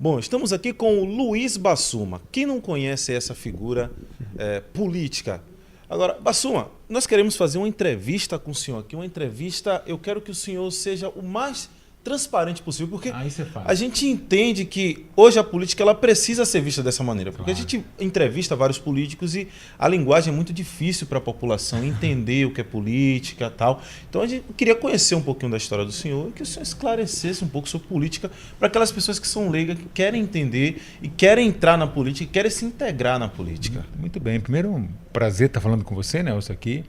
Bom, estamos aqui com o Luiz Bassuma. Quem não conhece essa figura política? Agora, Bassuma, nós queremos fazer uma entrevista com o senhor aqui. Uma entrevista, eu quero que o senhor seja o mais transparente possível, porque a gente entende que hoje a política ela precisa ser vista dessa maneira, porque a gente entrevista vários políticos e a linguagem é muito difícil para a população entender o que é política e tal. Então a gente queria conhecer um pouquinho da história do senhor e que o senhor esclarecesse um pouco sobre política para aquelas pessoas que são leigas, que querem entender e querem entrar na política e querem se integrar na política. Muito bem. Primeiro, um prazer estar falando com você, Nelson, aqui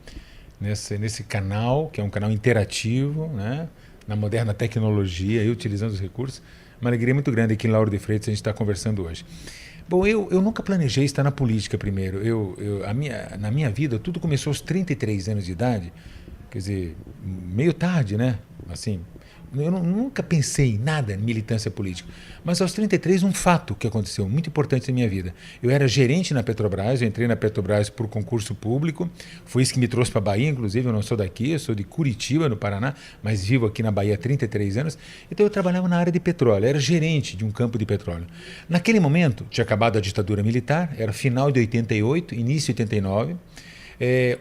nesse canal, que é um canal interativo, né? Na moderna tecnologia e utilizando os recursos. Uma alegria muito grande aqui em Lauro de Freitas a gente está conversando hoje. Bom, eu nunca planejei estar na política primeiro. Na minha vida, tudo começou aos 33 anos de idade, quer dizer, meio tarde, né? Assim, eu nunca pensei em nada em militância política. Mas aos 33, um fato que aconteceu, muito importante na minha vida. Eu era gerente na Petrobras, eu entrei na Petrobras por concurso público, foi isso que me trouxe para a Bahia, inclusive eu não sou daqui, eu sou de Curitiba, no Paraná, mas vivo aqui na Bahia há 33 anos. Então eu trabalhava na área de petróleo, era gerente de um campo de petróleo. Naquele momento, tinha acabado a ditadura militar, era final de 88, início de 89,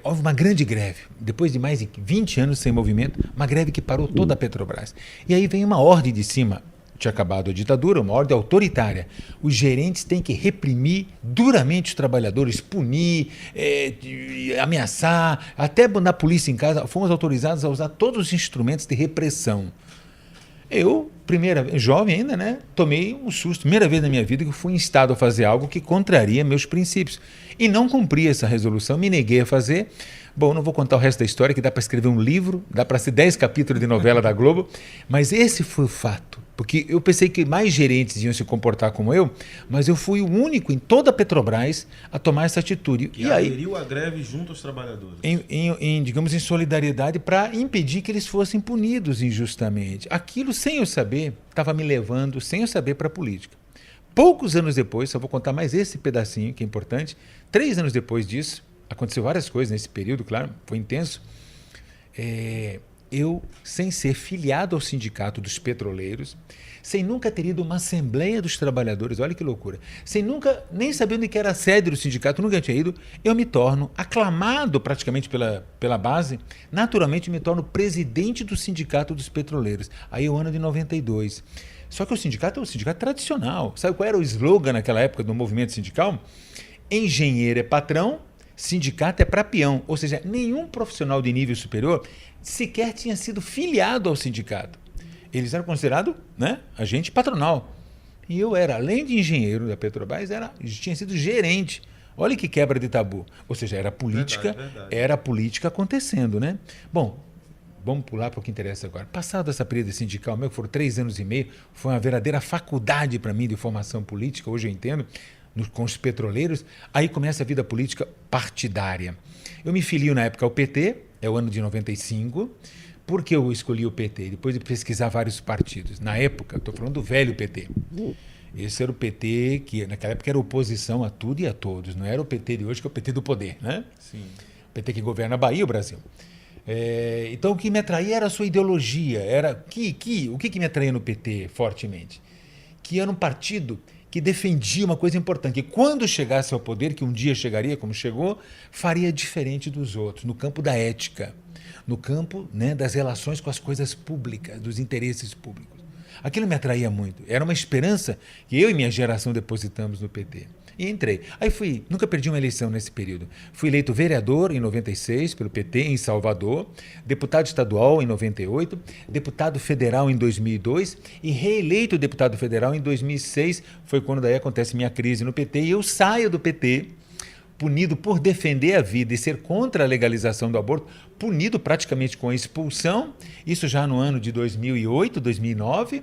houve uma grande greve, depois de mais de 20 anos sem movimento, uma greve que parou toda a Petrobras. E aí vem uma ordem de cima, tinha acabado a ditadura, uma ordem autoritária. Os gerentes têm que reprimir duramente os trabalhadores, punir, ameaçar, até mandar a polícia em casa. Fomos autorizados a usar todos os instrumentos de repressão. Eu, jovem ainda, né, tomei um susto. Primeira vez na minha vida que eu fui instado a fazer algo que contraria meus princípios. E não cumpri essa resolução, me neguei a fazer. Bom, não vou contar o resto da história, que dá para escrever um livro, dá para ser 10 capítulos de novela da Globo, mas esse foi o fato. Porque eu pensei que mais gerentes iam se comportar como eu, mas eu fui o único em toda a Petrobras a tomar essa atitude. E aderiu à greve junto aos trabalhadores. Digamos, em solidariedade para impedir que eles fossem punidos injustamente. Aquilo, sem eu saber, estava me levando, sem eu saber, para a política. Poucos anos depois, só vou contar mais esse pedacinho que é importante, 3 anos depois disso, aconteceu várias coisas nesse período, claro, foi intenso. Eu, sem ser filiado ao sindicato dos petroleiros, sem nunca ter ido a uma assembleia dos trabalhadores, olha que loucura, sem nunca, nem saber onde era a sede do sindicato, nunca tinha ido, eu me torno, aclamado praticamente pela base, naturalmente me torno presidente do sindicato dos petroleiros. Aí é o ano de 92. Só que o sindicato é um sindicato tradicional. Sabe qual era o slogan naquela época do movimento sindical? Engenheiro é patrão, sindicato é para peão. Ou seja, nenhum profissional de nível superior sequer tinha sido filiado ao sindicato. Eles eram considerados, né, agente patronal. E eu era, além de engenheiro da Petrobras, tinha sido gerente. Olha que quebra de tabu. Ou seja, era política, verdade. Era política acontecendo, né? Bom, vamos pular para o que interessa agora. Passado essa período sindical, que foram 3 anos e meio, foi uma verdadeira faculdade para mim de formação política, hoje eu entendo, com os petroleiros. Aí começa a vida política partidária. Eu me filio na época ao PT, é o ano de 95. Por que eu escolhi o PT? Depois de pesquisar vários partidos. Na época, estou falando do velho PT. Esse era o PT que naquela época era oposição a tudo e a todos. Não era o PT de hoje, que é o PT do poder, né? Sim. O PT que governa a Bahia e o Brasil. Então o que me atraía era a sua ideologia. O que me atraía no PT fortemente? Que era um partido que defendia uma coisa importante, que quando chegasse ao poder, que um dia chegaria, como chegou, faria diferente dos outros, no campo da ética, no campo, né, das relações com as coisas públicas, dos interesses públicos. Aquilo me atraía muito. Era uma esperança que eu e minha geração depositamos no PT. E entrei. Aí nunca perdi uma eleição nesse período. Fui eleito vereador em 96 pelo PT em Salvador, deputado estadual em 98, deputado federal em 2002 e reeleito deputado federal em 2006. Foi quando daí acontece minha crise no PT e eu saio do PT, punido por defender a vida e ser contra a legalização do aborto, punido praticamente com a expulsão, isso já no ano de 2008, 2009,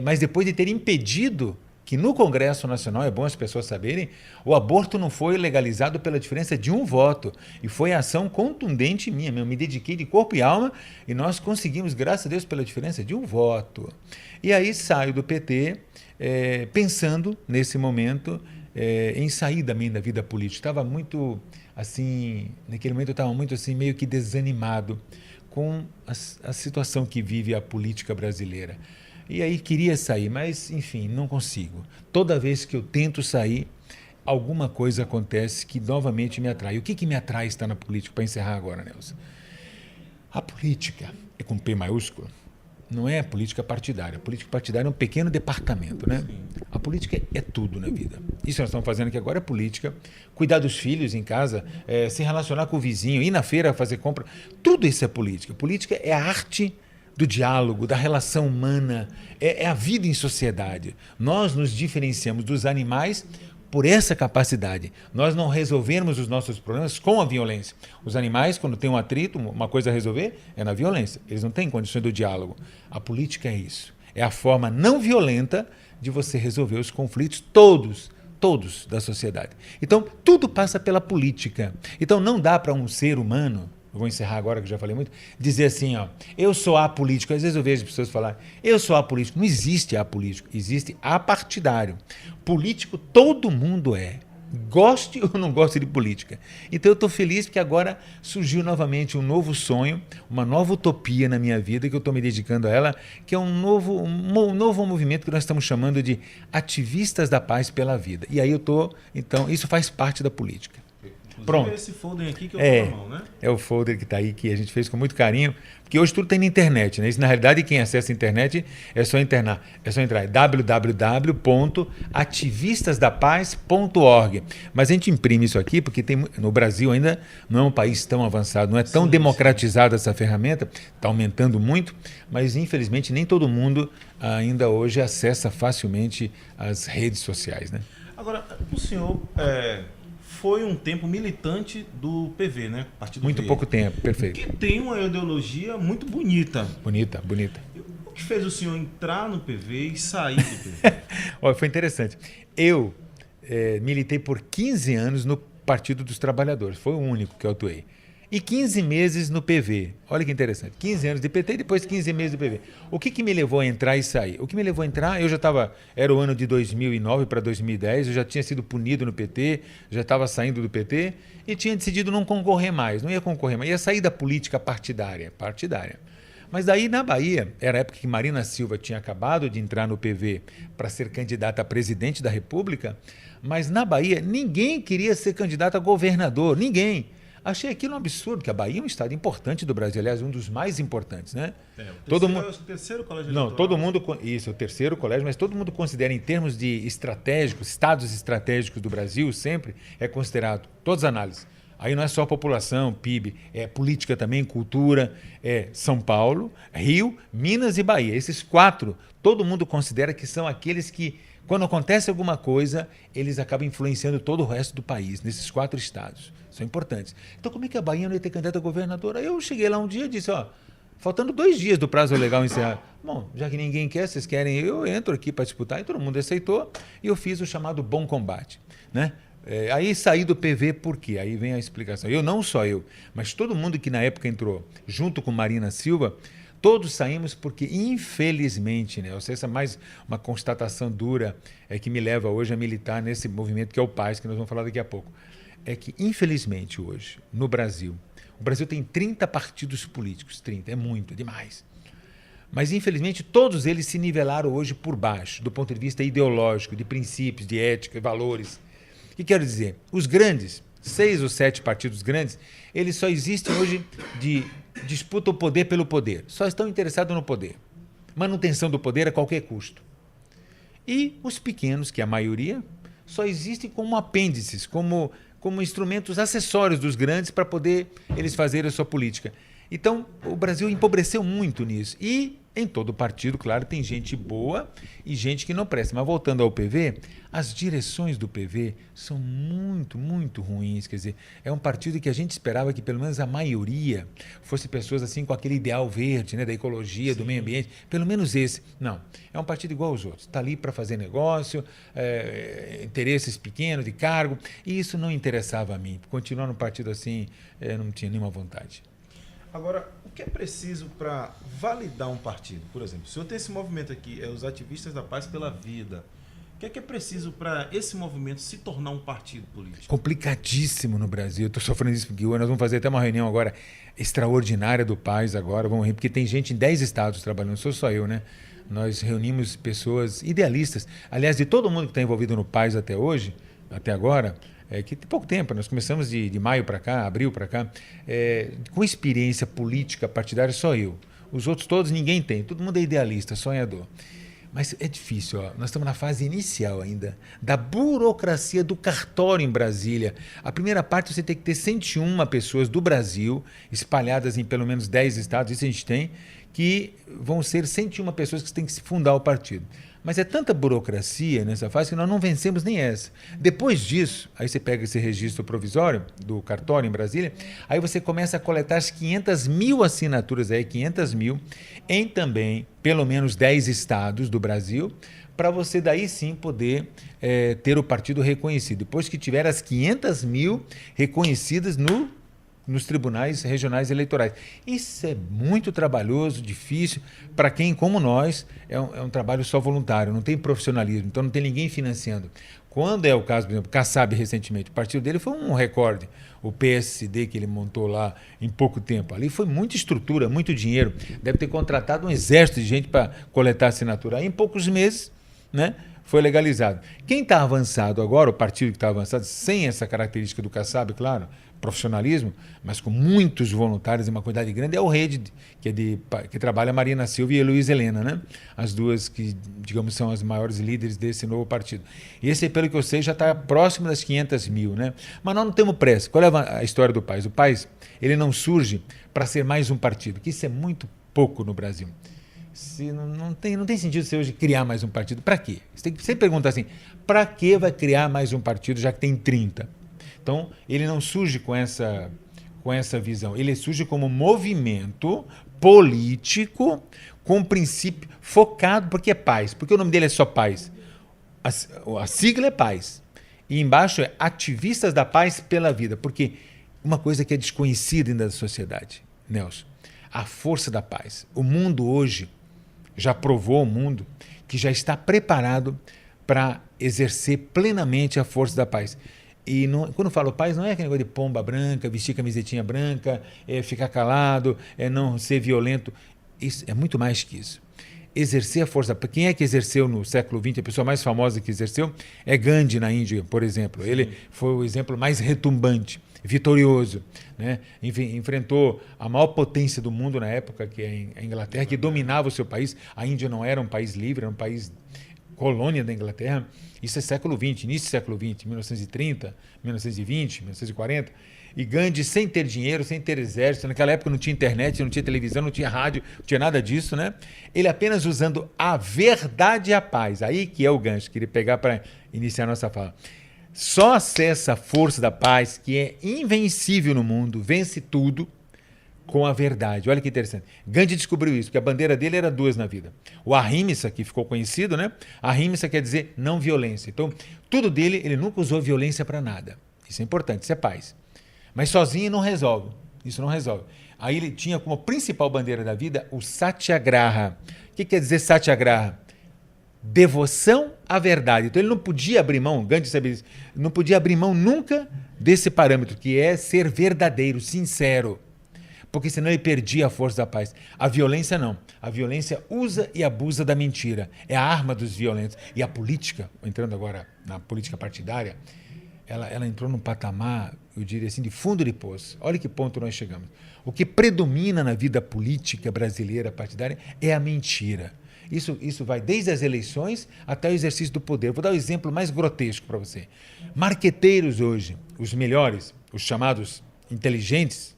mas depois de ter impedido que no Congresso Nacional, é bom as pessoas saberem, o aborto não foi legalizado pela diferença de um voto. E foi a ação contundente minha. Eu me dediquei de corpo e alma e nós conseguimos, graças a Deus, pela diferença de um voto. E aí saio do PT pensando, nesse momento, em sair da minha vida política. Estava muito, assim, naquele momento eu estava muito, assim, meio que desanimado com a situação que vive a política brasileira. E aí queria sair, mas, enfim, não consigo. Toda vez que eu tento sair, alguma coisa acontece que novamente me atrai. O que me atrai estar na política, para encerrar agora, Nelson? A política, é com P maiúsculo, não é a política partidária. A política partidária é um pequeno departamento, né? Sim. A política é tudo na vida. Isso que nós estamos fazendo aqui agora é política. Cuidar dos filhos em casa, se relacionar com o vizinho, ir na feira fazer compra. Tudo isso é política. Política é a arte do diálogo, da relação humana, é a vida em sociedade. Nós nos diferenciamos dos animais por essa capacidade. Nós não resolvemos os nossos problemas com a violência. Os animais, quando tem um atrito, uma coisa a resolver, é na violência. Eles não têm condições do diálogo. A política é isso. É a forma não violenta de você resolver os conflitos todos da sociedade. Então, tudo passa pela política. Então, não dá para um ser humano, eu vou encerrar agora que eu já falei muito, dizer assim, ó, eu sou apolítico. Às vezes eu vejo pessoas falar, eu sou apolítico. Não existe apolítico, existe apartidário. Político todo mundo é, goste ou não goste de política. Então eu estou feliz porque agora surgiu novamente um novo sonho, uma nova utopia na minha vida que eu estou me dedicando a ela, que é um novo movimento que nós estamos chamando de ativistas da paz pela vida. E aí então isso faz parte da política. Pronto. É esse folder aqui que eu tô na mão, né? É o folder que está aí, que a gente fez com muito carinho, porque hoje tudo tem na internet, né? Isso, na realidade, quem acessa a internet é só entrar www.ativistasdapaz.org. Mas a gente imprime isso aqui porque no Brasil ainda não é um país tão avançado, não é tão democratizada essa ferramenta, está aumentando muito, mas infelizmente nem todo mundo ainda hoje acessa facilmente as redes sociais, né? Agora, o senhor foi um tempo militante do PV, né? Partido muito Verde. Pouco tempo, perfeito. Que tem uma ideologia muito bonita. Bonita. O que fez o senhor entrar no PV e sair do PV? Olha, foi interessante. Eu militei por 15 anos no Partido dos Trabalhadores. Foi o único que eu atuei. E 15 meses no PV. Olha que interessante. 15 anos de PT e depois 15 meses do PV. O que me levou a entrar e sair? O que me levou a entrar, eu já estava... Era o ano de 2009 para 2010, eu já tinha sido punido no PT, já estava saindo do PT e tinha decidido não concorrer mais, não ia concorrer mais. Ia sair da política partidária. Mas daí na Bahia, era a época que Marina Silva tinha acabado de entrar no PV para ser candidata a presidente da República, mas na Bahia ninguém queria ser candidato a governador, ninguém. Achei aquilo um absurdo, que a Bahia é um estado importante do Brasil, aliás, um dos mais importantes, né? O terceiro colégio eleitoral. Não, todo mundo... Isso, o terceiro colégio, mas todo mundo considera, em termos de estratégicos, estados estratégicos do Brasil, sempre é considerado, todas as análises. Aí não é só população, PIB, é política também, cultura, é São Paulo, Rio, Minas e Bahia. Esses 4, todo mundo considera que são aqueles que, quando acontece alguma coisa, eles acabam influenciando todo o resto do país, nesses 4 estados. São importantes. Então, como é que a Bahia não ia ter candidato a governadora? Aí eu cheguei lá um dia e disse, faltando 2 dias do prazo legal encerrar. Bom, já que ninguém quer, vocês querem, eu entro aqui para disputar. E todo mundo aceitou e eu fiz o chamado Bom Combate, né? Aí saí do PV por quê? Aí vem a explicação. Não só eu, mas todo mundo que na época entrou junto com Marina Silva, todos saímos porque, infelizmente, né, essa é mais uma constatação dura que me leva hoje a militar nesse movimento que é o PAS, que nós vamos falar daqui a pouco. É que, infelizmente, hoje, no Brasil, o Brasil tem 30 partidos políticos, 30, é muito, é demais. Mas, infelizmente, todos eles se nivelaram hoje por baixo, do ponto de vista ideológico, de princípios, de ética e valores. O que quero dizer? Os grandes, 6 ou 7 partidos grandes, eles só existem hoje de disputa o poder pelo poder. Só estão interessados no poder. Manutenção do poder a qualquer custo. E os pequenos, que é a maioria, só existem como apêndices, como instrumentos acessórios dos grandes para poder eles fazerem a sua política. Então, o Brasil empobreceu muito nisso. E em todo partido, claro, tem gente boa e gente que não presta. Mas voltando ao PV, as direções do PV são muito, muito ruins. Quer dizer, é um partido que a gente esperava que pelo menos a maioria fosse pessoas assim com aquele ideal verde, né, da ecologia, do meio ambiente. Pelo menos esse. Não, é um partido igual aos outros. Está ali para fazer negócio, interesses pequenos, de cargo. E isso não interessava a mim. Continuar no partido assim, não tinha nenhuma vontade. Agora, o que é preciso para validar um partido? Por exemplo, o senhor tem esse movimento aqui, os ativistas da paz pela vida, O que é preciso para esse movimento se tornar um partido político? Complicadíssimo no Brasil. Estou sofrendo isso porque nós vamos fazer até uma reunião agora extraordinária do PAS agora, vamos rir, porque tem gente em 10 estados trabalhando, não sou só eu, né? Nós reunimos pessoas idealistas, aliás, de todo mundo que está envolvido no PAS até hoje, até agora, que tem pouco tempo, nós começamos de maio para cá, abril para cá, com experiência política partidária, só eu. Os outros todos ninguém tem, todo mundo é idealista, sonhador. Mas é difícil, ó. Nós estamos na fase inicial ainda da burocracia do cartório em Brasília. A primeira parte você tem que ter 101 pessoas do Brasil, espalhadas em pelo menos 10 estados, isso a gente tem, que vão ser 101 pessoas que têm que fundar o partido. Mas é tanta burocracia nessa fase que nós não vencemos nem essa. Depois disso, aí você pega esse registro provisório do cartório em Brasília, aí você começa a coletar as 500 mil assinaturas, aí, 500 mil, em também pelo menos 10 estados do Brasil, para você daí sim poder ter o partido reconhecido. Depois que tiver as 500 mil reconhecidas nos tribunais regionais eleitorais. Isso é muito trabalhoso, difícil, para quem, como nós, é um trabalho só voluntário, não tem profissionalismo, então não tem ninguém financiando. Quando é o caso, por exemplo, Kassab recentemente, o partido dele foi um recorde, o PSD que ele montou lá em pouco tempo. Ali foi muita estrutura, muito dinheiro, deve ter contratado um exército de gente para coletar assinatura. Aí em poucos meses, né, foi legalizado. Quem está avançado agora, o partido que está avançado, sem essa característica do Kassab, claro, profissionalismo, mas com muitos voluntários e uma quantidade grande, é o Rede, que trabalha a Marina Silva e a Luiz Helena, né? As duas que, digamos, são as maiores líderes desse novo partido. E esse, pelo que eu sei, já está próximo das 500 mil, né? Mas nós não temos pressa. Qual é a história do PAS? O PAS, ele não surge para ser mais um partido, que isso é muito pouco no Brasil. Não tem sentido você hoje criar mais um partido. Para quê? Você tem que sempre perguntar assim, para que vai criar mais um partido já que tem 30? Então, ele não surge com essa visão. Ele surge como movimento político com princípio focado, porque é paz. Porque o nome dele é só paz. A sigla é paz. E embaixo é ativistas da paz pela vida. Porque uma coisa que é desconhecida ainda da sociedade, Nelson, a força da paz. O mundo hoje já provou ao mundo que já está preparado para exercer plenamente a força da paz. E quando eu falo paz, não é aquele negócio de pomba branca, vestir camisetinha branca, ficar calado, não ser violento. Isso é muito mais que isso. Exercer a força. Quem é que exerceu no século XX? A pessoa mais famosa que exerceu é Gandhi, na Índia, por exemplo. Ele foi o exemplo mais retumbante, vitorioso, né? Enfrentou a maior potência do mundo na época, que é a Inglaterra, que dominava o seu país. A Índia não era um país livre, era um país colônia da Inglaterra. Isso é século XX, início do século XX, 1930, 1920, 1940. E Gandhi, sem ter dinheiro, sem ter exército, naquela época não tinha internet, não tinha televisão, não tinha rádio, não tinha nada disso, né? Ele apenas usando a verdade e a paz. Aí que é o gancho, queria pegar para iniciar a nossa fala. Só acessa a força da paz, que é invencível no mundo, vence tudo, com a verdade. Olha que interessante. Gandhi descobriu isso, porque a bandeira dele era duas na vida. O Ahimsa, que ficou conhecido, né? Ahimsa quer dizer não violência. Então, tudo dele, ele nunca usou violência para nada. Isso é importante, isso é paz. Mas sozinho não resolve. Isso não resolve. Aí ele tinha como principal bandeira da vida o Satyagraha. O que quer dizer Satyagraha? Devoção à verdade. Então ele não podia abrir mão, Gandhi sabia isso, não podia abrir mão nunca desse parâmetro, que é ser verdadeiro, sincero. Porque senão ele perdia a força da paz. A violência não. A violência usa e abusa da mentira. É a arma dos violentos. E a política, entrando agora na política partidária, ela entrou num patamar, eu diria assim, de fundo de poço. Olha que ponto nós chegamos. O que predomina na vida política brasileira partidária é a mentira. Isso vai desde as eleições até o exercício do poder. Vou dar um exemplo mais grotesco para você. Marqueteiros hoje, os melhores, os chamados inteligentes,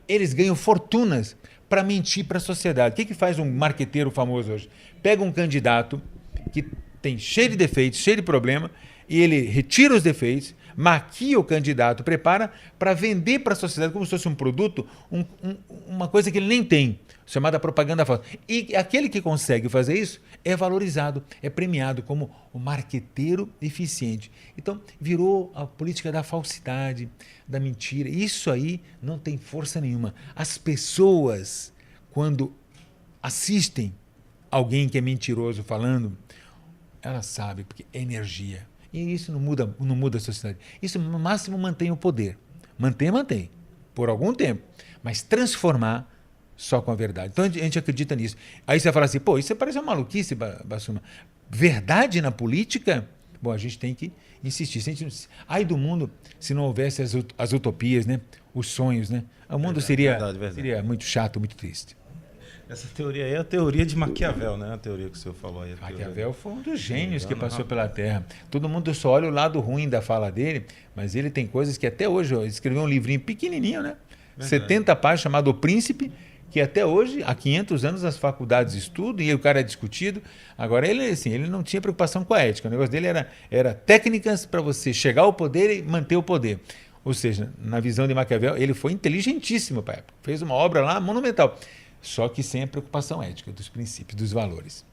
eles ganham fortunas para mentir para a sociedade. O que faz um marqueteiro famoso hoje? Pega um candidato que tem cheio de defeitos, cheio de problema, e ele retira os defeitos, maquia o candidato, prepara para vender para a sociedade como se fosse um produto, uma coisa que ele nem tem, chamada propaganda falsa. E aquele que consegue fazer isso é valorizado, é premiado como o marqueteiro eficiente. Então, virou a política da falsidade, da mentira. Isso aí não tem força nenhuma. As pessoas, quando assistem alguém que é mentiroso falando, Ela sabe, porque é energia. E isso não muda a sociedade. Isso, no máximo, mantém o poder. Mantém, por algum tempo. Mas transformar só com a verdade. Então, a gente acredita nisso. Aí você fala assim, pô, isso parece uma maluquice, Bassuma. Verdade na política? Bom, a gente tem que insistir. Ai do mundo se não houvesse as utopias, né? Os sonhos, né? O mundo seria muito chato, muito triste. Essa teoria aí é a teoria de Maquiavel, né? A teoria que o senhor falou aí. Maquiavel foi um dos gênios que passou pela Terra. Todo mundo só olha o lado ruim da fala dele, mas ele tem coisas que até hoje... Ele escreveu um livrinho pequenininho, né? Verdade. 70 páginas, chamado O Príncipe, que até hoje, há 500 anos, as faculdades estudam e o cara é discutido. Agora, ele, assim, ele não tinha preocupação com a ética. O negócio dele era técnicas para você chegar ao poder e manter o poder. Ou seja, na visão de Maquiavel, ele foi inteligentíssimo para a época. Fez uma obra lá monumental. Só que sem a preocupação ética, dos princípios, dos valores.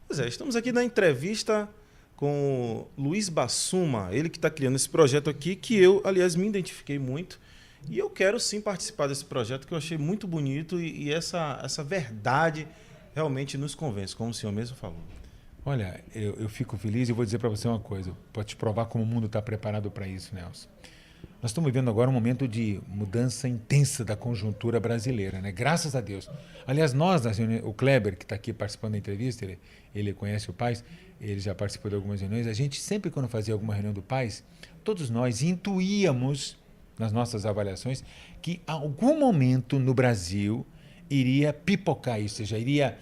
Pois é, estamos aqui na entrevista com Luiz Bassuma, ele que está criando esse projeto aqui, que eu, aliás, me identifiquei muito. E eu quero sim participar desse projeto, que eu achei muito bonito e essa verdade realmente nos convence, como o senhor mesmo falou. Olha, eu fico feliz e vou dizer para você uma coisa, para te provar como o mundo está preparado para isso, Nelson. Nós estamos vivendo agora um momento de mudança intensa da conjuntura brasileira, né? Graças a Deus. Aliás, o Kleber, que está aqui participando da entrevista, ele conhece o PAIS, ele já participou de algumas reuniões, a gente sempre, quando fazia alguma reunião do PAIS, todos nós intuíamos, nas nossas avaliações, que em algum momento no Brasil iria pipocar isso, ou seja, iria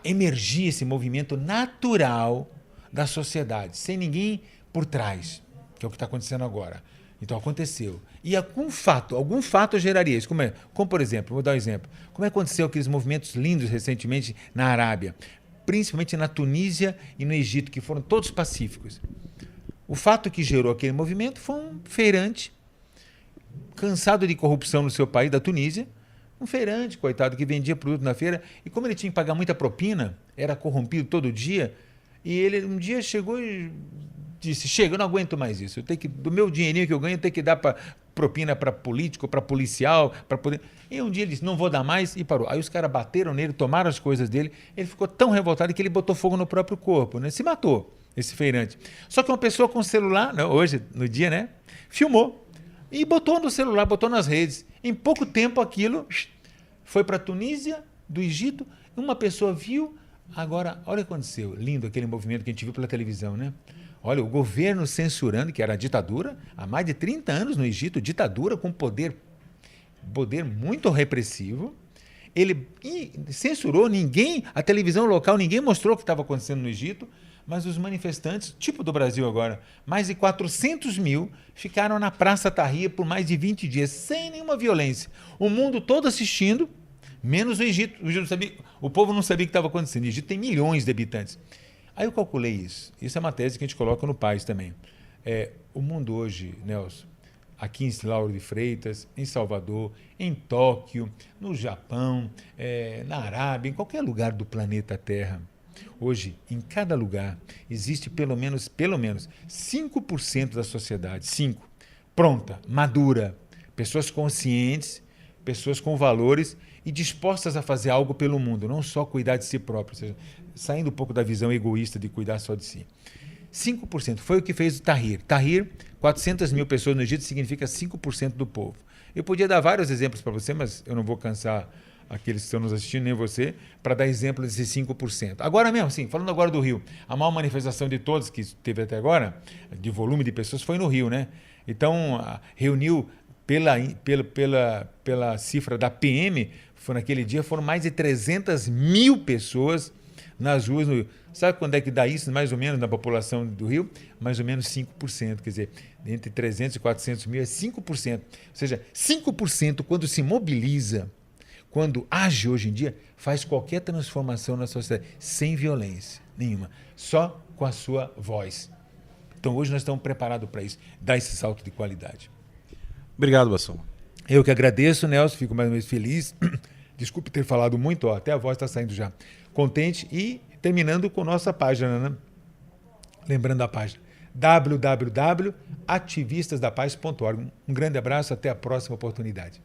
emergir esse movimento natural da sociedade, sem ninguém por trás, que é o que está acontecendo agora. Então, aconteceu. E algum fato geraria isso. Como, por exemplo, vou dar um exemplo. Como aconteceu aqueles movimentos lindos recentemente na Arábia, principalmente na Tunísia e no Egito, que foram todos pacíficos. O fato que gerou aquele movimento foi um feirante, cansado de corrupção no seu país, da Tunísia, um feirante, coitado, que vendia produto na feira, e como ele tinha que pagar muita propina, era corrompido todo dia, e ele um dia chegou e disse, chega, eu não aguento mais isso, do meu dinheirinho que eu ganho, eu tenho que dar propina para político, para policial, para poder... E um dia ele disse, não vou dar mais, e parou. Aí os caras bateram nele, tomaram as coisas dele, ele ficou tão revoltado que ele botou fogo no próprio corpo, né? Se matou, esse feirante. Só que uma pessoa com celular, hoje, no dia, né, filmou, e botou no celular, botou nas redes. Em pouco tempo aquilo foi para a Tunísia, do Egito, uma pessoa viu, agora, olha o que aconteceu, lindo aquele movimento que a gente viu pela televisão, né? Olha, o governo censurando, que era a ditadura, há mais de 30 anos no Egito, ditadura com poder muito repressivo. Ele censurou, a televisão local, ninguém mostrou o que estava acontecendo no Egito, mas os manifestantes, tipo do Brasil agora, mais de 400 mil, ficaram na Praça Tahrir por mais de 20 dias, sem nenhuma violência. O mundo todo assistindo, menos o Egito. O povo não sabia o que estava acontecendo. O Egito tem milhões de habitantes. Aí eu calculei isso. Isso é uma tese que a gente coloca no PAIS também. O mundo hoje, Nelson, aqui em Lauro de Freitas, em Salvador, em Tóquio, no Japão, na Arábia, em qualquer lugar do planeta Terra, hoje, em cada lugar, existe pelo menos 5% da sociedade, pronta, madura, pessoas conscientes, pessoas com valores e dispostas a fazer algo pelo mundo, não só cuidar de si próprio, ou seja, saindo um pouco da visão egoísta de cuidar só de si. 5% foi o que fez o Tahrir. Tahrir, 400 mil pessoas no Egito, significa 5% do povo. Eu podia dar vários exemplos para você, mas eu não vou cansar aqueles que estão nos assistindo, nem você, para dar exemplo desses 5%. Agora mesmo, sim, falando agora do Rio, a maior manifestação de todos que teve até agora, de volume de pessoas, foi no Rio, né? Então, reuniu pela cifra da PM, naquele dia foram mais de 300 mil pessoas nas ruas no Rio. Sabe quando é que dá isso, mais ou menos, na população do Rio? Mais ou menos 5%. Quer dizer, entre 300 e 400 mil é 5%. Ou seja, 5% quando se mobiliza, quando age hoje em dia, faz qualquer transformação na sociedade, sem violência nenhuma, só com a sua voz. Então hoje nós estamos preparados para isso, dar esse salto de qualidade. Obrigado, Bassuma. Eu que agradeço, Nelson, fico mais uma vez feliz. Desculpe ter falado muito, até a voz está saindo já. Contente e terminando com nossa página, né? Lembrando a página www.ativistasdapaz.org. Um grande abraço, até a próxima oportunidade.